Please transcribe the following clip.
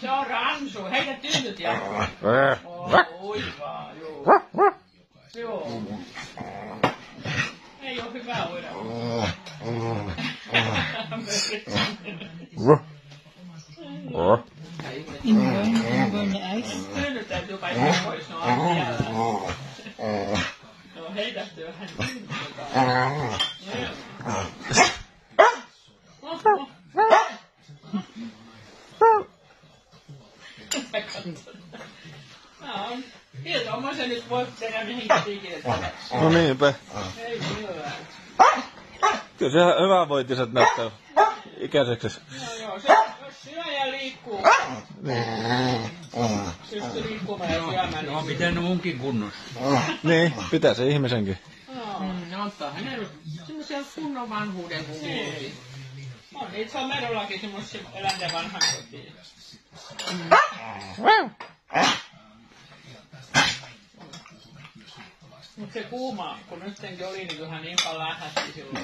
Se on ransu. Heitä tynnyt ja... Oi vaan, joo. Joo. Ei oo hyvä uida. Tynnyt täytyy paikkaa pois, no on siellä. No heitähtyy vähän tynnyt. Ei tommosen nyt voi tehdä mihinkään ikinä. No niinpä. Ei millään. Kyllä se hyvävointiset näyttää ikäiseksi. No joo, se jos syö ja liikkuu. Pystyy liikkumaan ja syömään. No on pitänyt munkin kunnossa. Niin, pitää se ihmisenkin. Antaa hänelle semmoisia kunnon vanhuuden kuin kuuluu. On niitä Somerollakin semmosia eläinten vanhankotiin. Mut se kuuma, kun nyttenkin oli, niin kyllähän niin paljon lähästi silloin.